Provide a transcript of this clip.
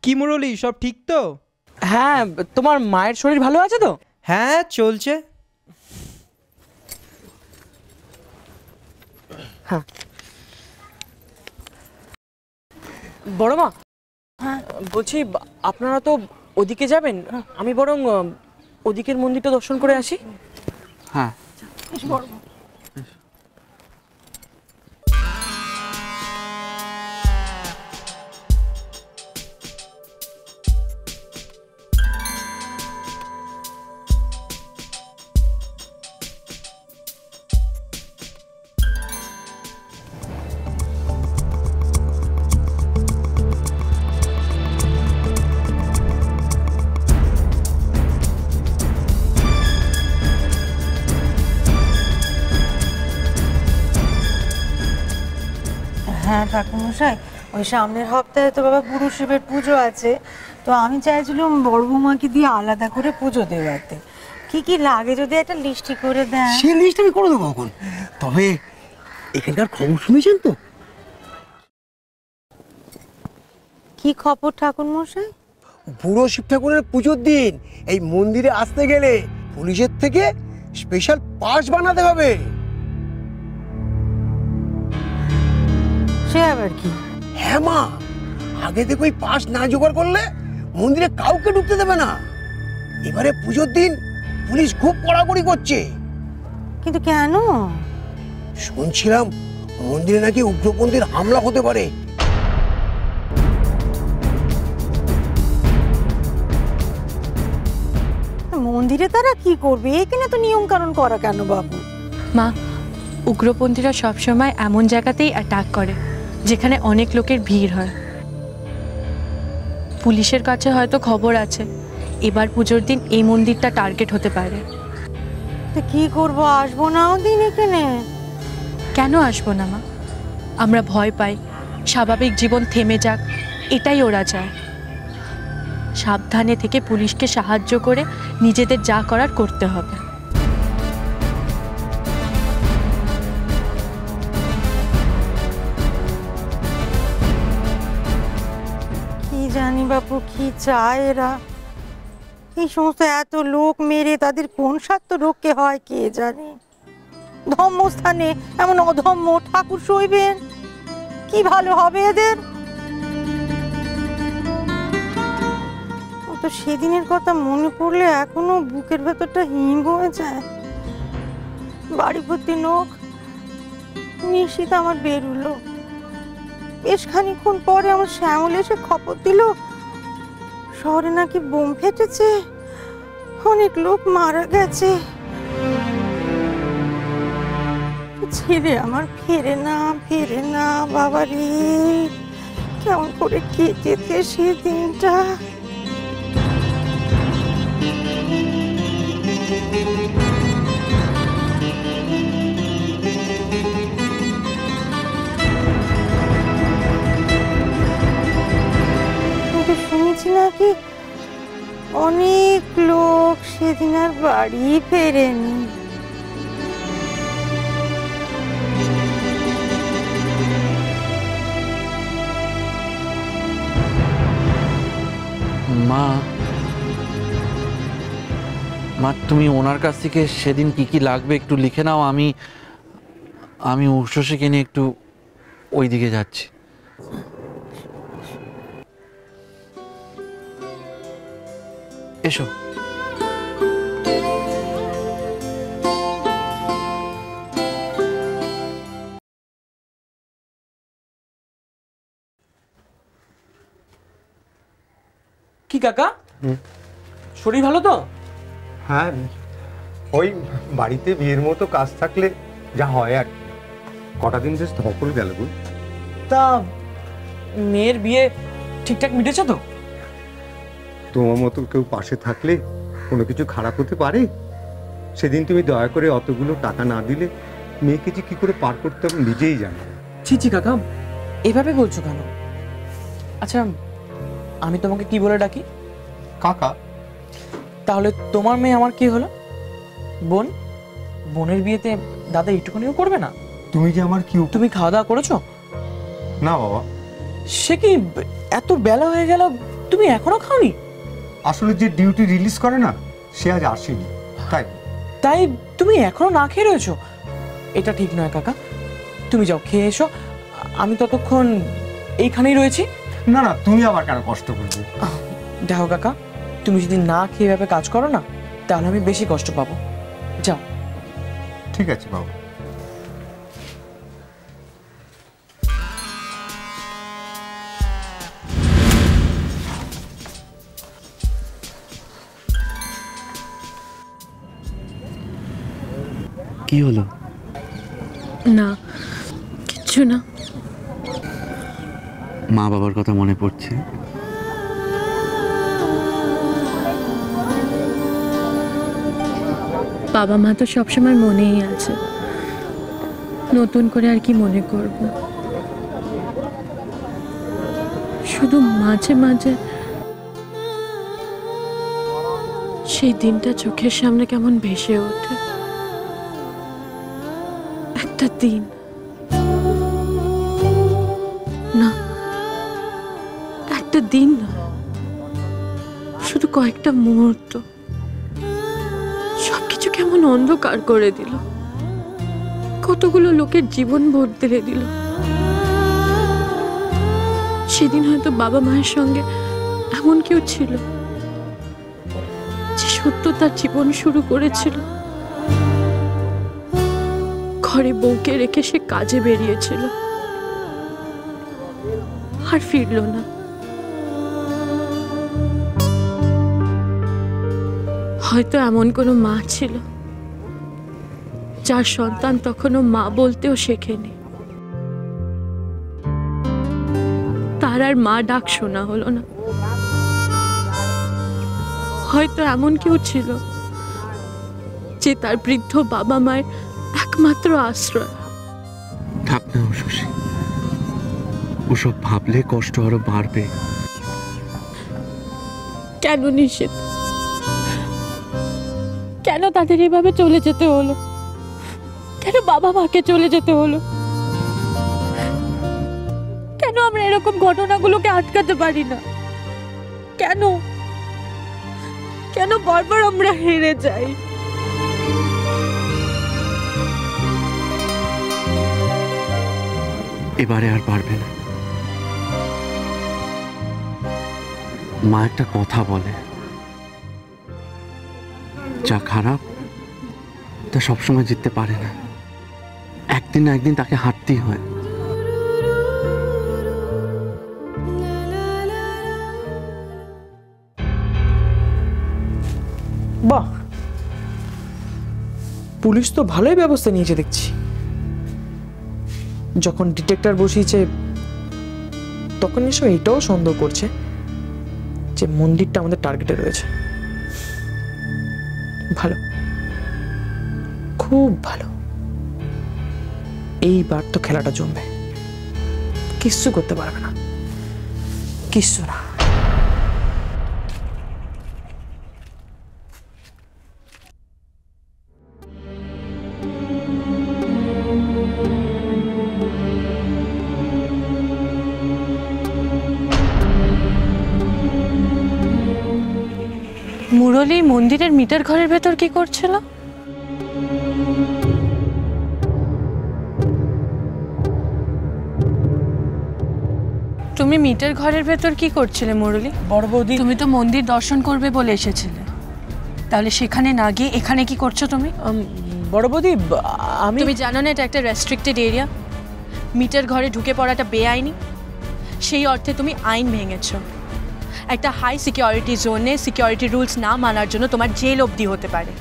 কি মুরলি, সব ঠিক তো? হ্যাঁ, তোমার মায়ের শরীর ভালো আছে তো? হ্যাঁ, চলছে। হ্যাঁ। বড় মা, হ্যাঁ বলছি আপনারা তো ওদিকে যাবেন, আমি বরং ওদিকের মন্দিরটা দর্শন করে আসি। হ্যাঁ, বেশ বড় মা। হ্যাঁ ঠাকুরমশাই, ওই সামনের সপ্তাহে তো বাবা গুরু শিবের পুজো আছে, তো আমি চাইছিলাম বড় বৌমাকে দিয়ে আলাদা করে পুজো দেওয়াতে। কি কি লাগে যদি একটা লিস্টি করে দেন। সে লিস্ট আমি করে দেবো এখন। তবে এখানকার খবর শুনেছেন তো? কি খবর ঠাকুরমশাই? বুড়ো শিব ঠাকুরের পুজোর দিন এই মন্দিরে আসতে গেলে পুলিশের থেকে স্পেশাল পাস বানাতে হবে। সে আবার কি? হ্যাঁ মা, আগে থেকে ওই পাস না জোগাড় করলে মন্দিরে কাউকে ঢুকতে দেবে না। এবারে পুজোর দিন পুলিশ খুব কড়াকড়ি করছে। কিন্তু কেন? শুনছিলাম মন্দিরে নাকি উগ্রপন্থীর হামলা হতে পারে। মন্দিরে তারা কি করবে? এখানে তো নিয়ম কানুন করা কেন বাবু? মা, উগ্রপন্থীরা সবসময় এমন জায়গাতেই অ্যাটাক করে যেখানে অনেক লোকের ভিড় হয়। পুলিশের কাছে হয়তো খবর আছে এবার পুজোর দিন এই মন্দিরটা টার্গেট হতে পারে। তো কি করব, আসবো না ওদিন এখানে? কেন আসবো না মা? আমরা ভয় পাই স্বাভাবিক জীবন থেমে যাক, এটাই ওরা চায়। সাবধানে থেকে পুলিশকে সাহায্য করে নিজেদের যা করার করতে হবে। কি জানি বাপু কি চায় এরা? এই সমস্ত এত লোক মেরে তাদের কোন স্বার্থ রক্ষে হয় কে জানে? ধর্মস্থানে এমন অধর্ম ঠাকুর সইবেন? কি ভালো হবে এদের? তো সেদিনের কথা মনে পড়লে এখনো বুকের ভেতরটা হিম হয়ে যায়। বাড়ি ভর্তি লোক, নিশ্চিত আমার বেরুলো। বেশ খানিক্ষণ পরে আমার শ্যামল এসে খবর দিল শহরে নাকি বোম ফেটেছে, অনেক লোক মারা গেছে। ছেলে আমার ফেরে না বাবা রে, কেমন করে কেটেছে সেদিনটা। শুনেছি নাকি অনেক লোক সেদিন আর বাড়ি ফেরেনি। মা, তুমি ওনার কাছ থেকে সেদিন কি কি লাগবে একটু লিখে নাও। আমি উষসীকে নিয়ে একটু ওই দিকে যাচ্ছি। এসো। কি কাকা, শরীর ভালো তো? হ্যাঁ, ওই বাড়িতে বিয়ের মতো কাজ থাকলে যা হয় আর কি। কটা দিন বেশ ধকল গেল গো। তা মেয়ের বিয়ে ঠিকঠাক মিটেছে তো? তোমার মতো কেউ পাশে থাকলে কোনো কিছু খারাপ হতে পারে? সেদিন তুমি দয়া করে অতগুলো টাকা না দিলে মেয়েকে যে কি করে পার করতে হবে নিজেই জানো। ছি ছি কাকা, এভাবে বলছো কেন? আচ্ছা, আমি তোমাকে কি বলে ডাকি? কাকা। তাহলে তোমার মেয়ে আমার কি হলো? বোন? বোনের বিয়েতে দাদা একটুখানিও করবে না? তুমি যে আমার কি তুমি খাওয়া দাওয়া করেছো? না বাবা। সে কি, এত বেলা হয়ে গেল তুমি এখনো খাওনি? আসলে যে ডিউটি রিলিজ করে না, সে আজ আসেনি, তাই। তাই তুমি এখনো না খেয়ে রয়েছো? এটা ঠিক নয় কাকা, তুমি যাও খেয়ে এসো, আমি ততক্ষণ এইখানেই রয়েছি। না না, তুমি আবার কেন কষ্ট করবে? দেখো কাকা, তুমি যদি না খেয়ে এভাবে কাজ করো না, তাহলে আমি বেশি কষ্ট পাবো। যাও। ঠিক আছে বাবু। কি হলো? না, কিচ্ছু না। মা বাবার কথা মনে পড়ছে? বাবা মা তো সবসময় মনেই আছে, নতুন করে আর কি মনে করব। শুধু মাঝে মাঝে সেই দিনটা চোখের সামনে কেমন ভেসে ওঠে। একটা দিন না, একটা দিন না, শুধু কয়েকটা মুহূর্ত সবকিছু কেমন অন্ধকার করে দিল, কতগুলো লোকের জীবন বদলে দিল। সেদিন হয়তো বাবা মায়ের সঙ্গে এমন কেউ ছিল যে সত্য তার জীবন শুরু করেছিল। ঘরে বউকে রেখে সে কাজে বেরিয়েছিল, আর ফিরল না। হয়তো এমন কোনো মা ছিল যার সন্তান তখনও মা বলতেও শেখেনি, তার আর মা ডাক শোনা হলো না। হয়তো এমন কেউ ছিল যে তার বৃদ্ধ বাবা মায়ের একমাত্র আশ্রয়। থাক না শশী, ওসব ভাবলে কষ্ট আরো বাড়বে। কেন নিষেধ? কেন তাদের এভাবে চলে যেতে হলো? কেন বাবা মাকে চলে যেতে হলো? কেন আমরা এরকম ঘটনাগুলোকে আটকাতে পারি না? কেন কেন বারবার আমরা হেরে যাই? এবারে আর পারবে না। মা একটা কথা বলে, যা খারাপ তা সবসময় জিততে পারে না, একদিন না একদিন তাকে হারতেই হয়। বাহ, পুলিশ তো ভালোই ব্যবস্থা নিয়েছে দেখছি। যখন ডিটেক্টর বসিয়েছে তখন নিশ্চয় এটাও সন্দেহ করছে যে মন্দিরটা আমাদের টার্গেটে রয়েছে। ভালো, খুব ভালো। এইবার তো খেলাটা জমবে, কিচ্ছু করতে পারবে না, কিচ্ছু না। মুরলী মন্দিরের মিটার ঘরের ভেতর কি করছিল? তুমি মিটার ঘরের ভেতর কি করছিলে মুরলী? বড় বৌদি, তুমি তো মন্দির দর্শন করবে বলে এসেছিলে, তাহলে সেখানে না গিয়ে এখানে কি করছো তুমি? বড় বৌদি, আমি তুমি জানো না এটা একটা রেস্ট্রিক্টেড এরিয়া, মিটার ঘরে ঢুকে পড়াটা বেআইনি। সেই অর্থে তুমি আইন ভেঙেছো। একটা হাই সিকিউরিটি জোনে সিকিউরিটি রুলস না মানার জন্য তোমার জেল অবধি হতে পারে।